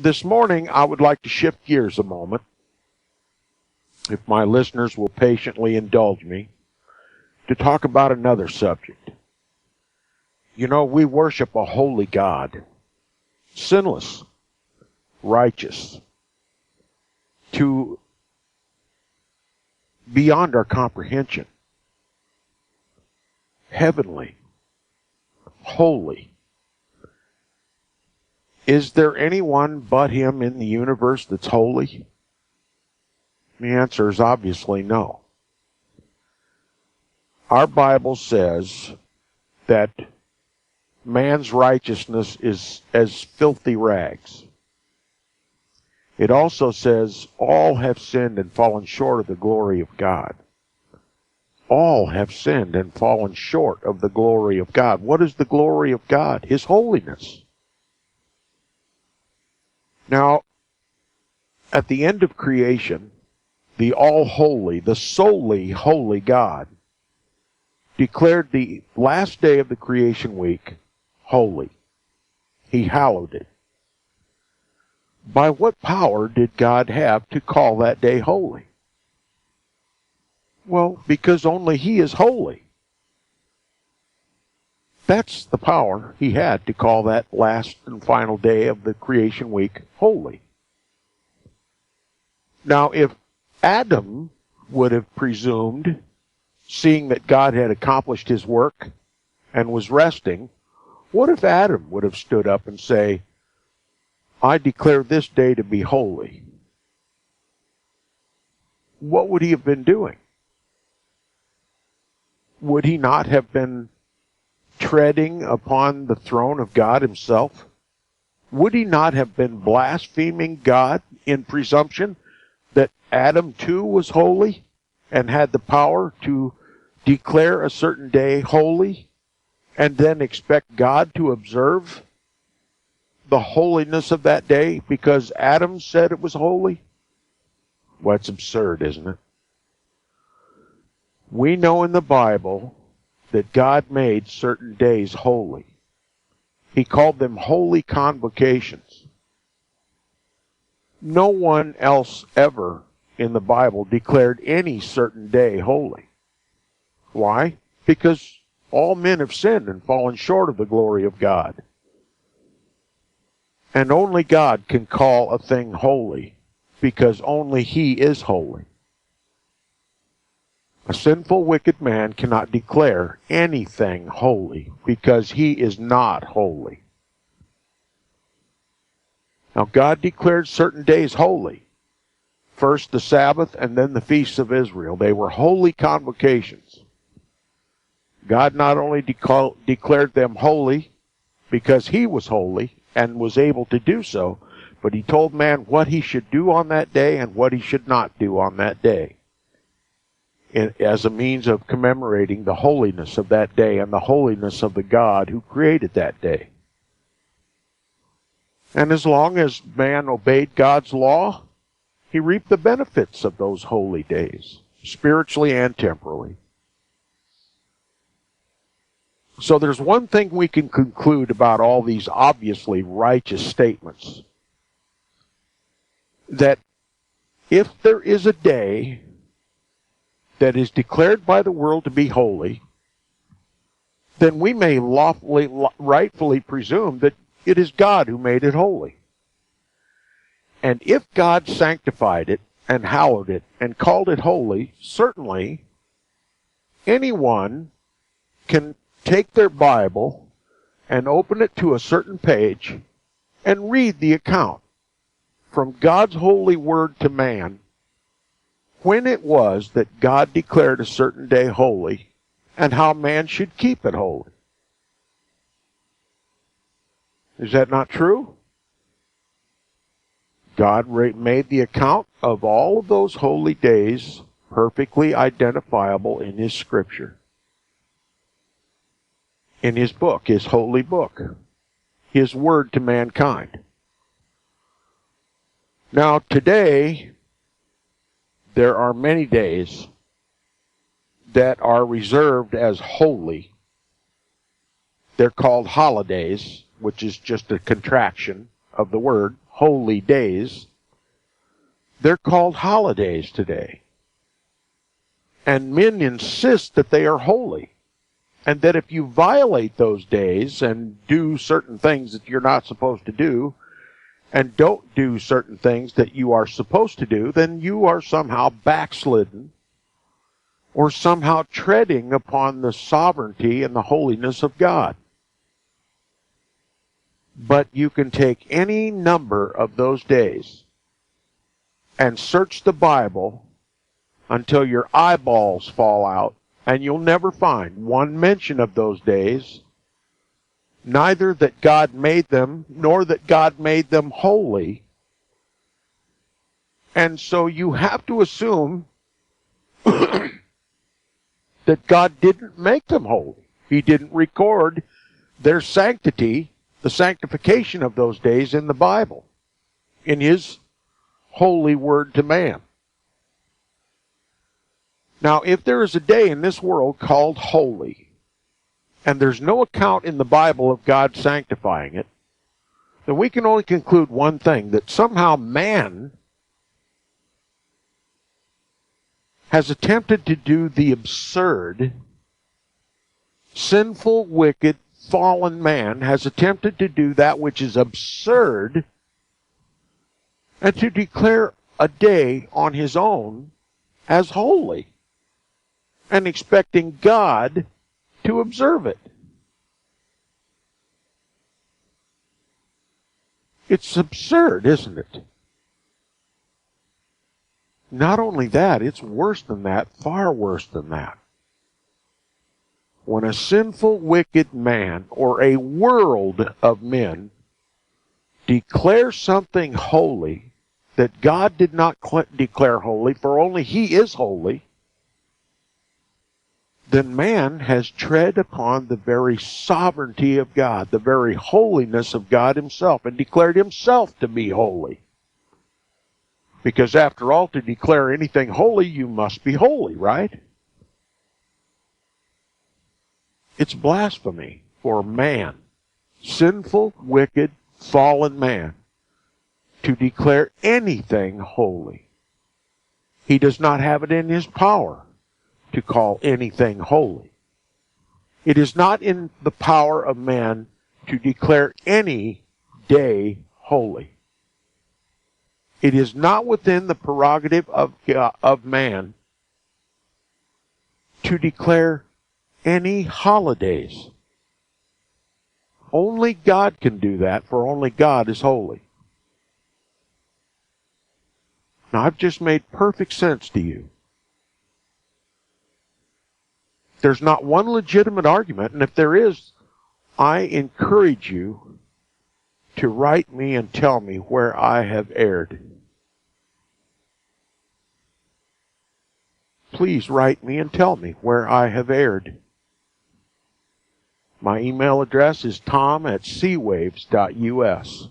This morning, I would like to shift gears a moment, if my listeners will patiently indulge me, to talk about another subject. You know, we worship a holy God, sinless, righteous, to beyond our comprehension, heavenly, holy. Is there anyone but him in the universe that's holy? The answer is obviously no. Our Bible says that man's righteousness is as filthy rags. It also says all have sinned and fallen short of the glory of God. All have sinned and fallen short of the glory of God. What is the glory of God? His holiness. Now, at the end of creation, the all-holy, the solely holy God declared the last day of the creation week holy. He hallowed it. By what power did God have to call that day holy? Well, because only He is holy. That's the power He had to call that last and final day of the creation week holy. Now, if Adam would have presumed, seeing that God had accomplished His work and was resting, what if Adam would have stood up and say, I declare this day to be holy? What would he have been doing? Would he not have been treading upon the throne of God Himself? Would he not have been blaspheming God in presumption that Adam too was holy and had the power to declare a certain day holy and then expect God to observe the holiness of that day because Adam said it was holy? Well, it's absurd, isn't it? We know in the Bible that God made certain days holy. He called them holy convocations. No one else ever in the Bible declared any certain day holy. Why? Because all men have sinned and fallen short of the glory of God. And only God can call a thing holy, because only He is holy. A sinful, wicked man cannot declare anything holy, because he is not holy. Now, God declared certain days holy. First the Sabbath, and then the feasts of Israel. They were holy convocations. God not only declared them holy because He was holy and was able to do so, but He told man what he should do on that day and what he should not do on that day, as a means of commemorating the holiness of that day and the holiness of the God who created that day. And as long as man obeyed God's law, he reaped the benefits of those holy days, spiritually and temporally. So there's one thing we can conclude about all these obviously righteous statements. That if there is a day that is declared by the world to be holy, then we may rightfully presume that it is God who made it holy. And if God sanctified it and hallowed it and called it holy, certainly anyone can take their Bible and open it to a certain page and read the account from God's holy word to man when it was that God declared a certain day holy and how man should keep it holy. Is that not true? God made the account of all of those holy days perfectly identifiable in His Scripture. In His book, His holy book, His word to mankind. Now, today, there are many days that are reserved as holy. They're called holidays, which is just a contraction of the word holy days. They're called holidays today. And men insist that they are holy. And that if you violate those days and do certain things that you're not supposed to do, and don't do certain things that you are supposed to do, then you are somehow backslidden or somehow treading upon the sovereignty and the holiness of God. But you can take any number of those days and search the Bible until your eyeballs fall out, and you'll never find one mention of those days, neither that God made them, nor that God made them holy. And so you have to assume that God didn't make them holy. He didn't record their sanctity, the sanctification of those days in the Bible, in His holy word to man. Now, if there is a day in this world called holy, and there's no account in the Bible of God sanctifying it, then we can only conclude one thing, that somehow man has attempted to do the absurd. Sinful, wicked, fallen man has attempted to do that which is absurd, and to declare a day on his own as holy, and expecting God to observe it. It's absurd, isn't it? Not only that, it's worse than that, far worse than that. When a sinful, wicked man, or a world of men, declare something holy that God did not declare holy, for only He is holy, then man has tread upon the very sovereignty of God, the very holiness of God Himself, and declared Himself to be holy. Because after all, to declare anything holy, you must be holy, right? It's blasphemy for man, sinful, wicked, fallen man, to declare anything holy. He does not have it in his power to call anything holy. It is not in the power of man to declare any day holy. It is not within the prerogative of man to declare any holidays. Only God can do that, for only God is holy. Now, I've just made perfect sense to you. There's not one legitimate argument, and if there is, I encourage you to write me and tell me where I have erred. Please write me and tell me where I have erred. My email address is tom@seawaves.us.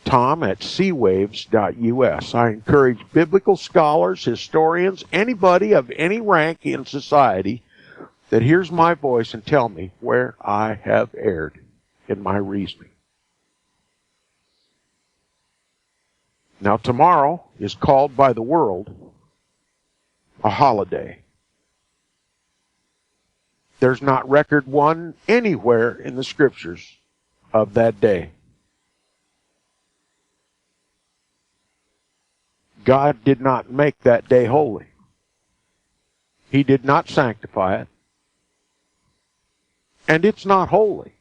tom@seawaves.us. I encourage biblical scholars, historians, anybody of any rank in society that hears my voice and tell me where I have erred in my reasoning. Now, tomorrow is called by the world a holiday. There's not record one anywhere in the Scriptures of that day. God did not make that day holy. He did not sanctify it. And it's not holy.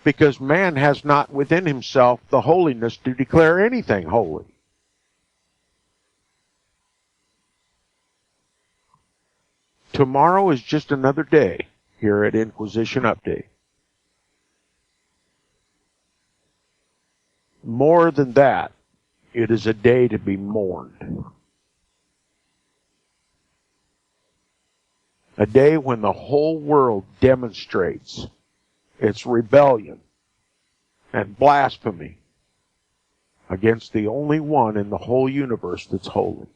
Because man has not within himself the holiness to declare anything holy. Tomorrow is just another day here at Inquisition Update. More than that, it is a day to be mourned. A day when the whole world demonstrates its rebellion and blasphemy against the only one in the whole universe that's holy,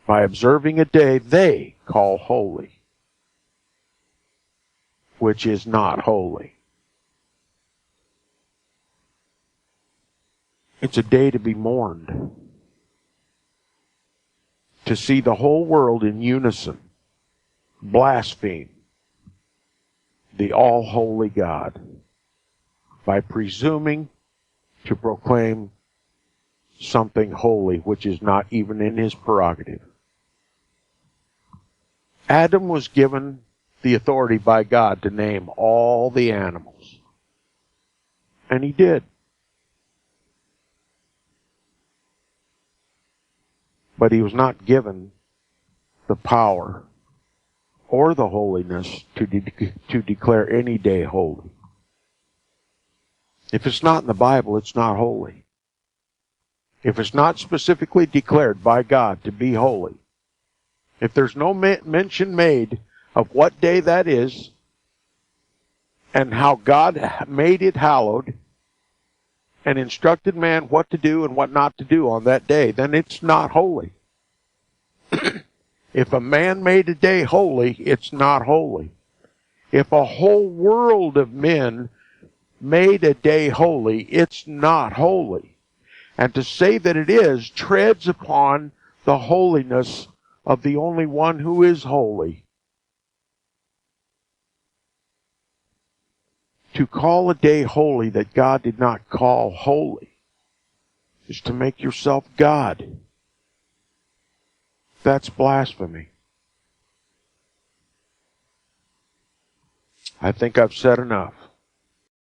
by observing a day they call holy, which is not holy. It's a day to be mourned. To see the whole world in unison blaspheme the all-holy God by presuming to proclaim something holy which is not even in his prerogative. Adam was given the authority by God to name all the animals. And he did. But he was not given the power or the holiness to declare any day holy. If it's not in the Bible, it's not holy. If it's not specifically declared by God to be holy, if there's no mention made of what day that is and how God made it hallowed and instructed man what to do and what not to do on that day, then it's not holy. If a man made a day holy, it's not holy. If a whole world of men made a day holy, it's not holy. And to say that it is treads upon the holiness of the only one who is holy. To call a day holy that God did not call holy is to make yourself God. That's blasphemy. I think I've said enough.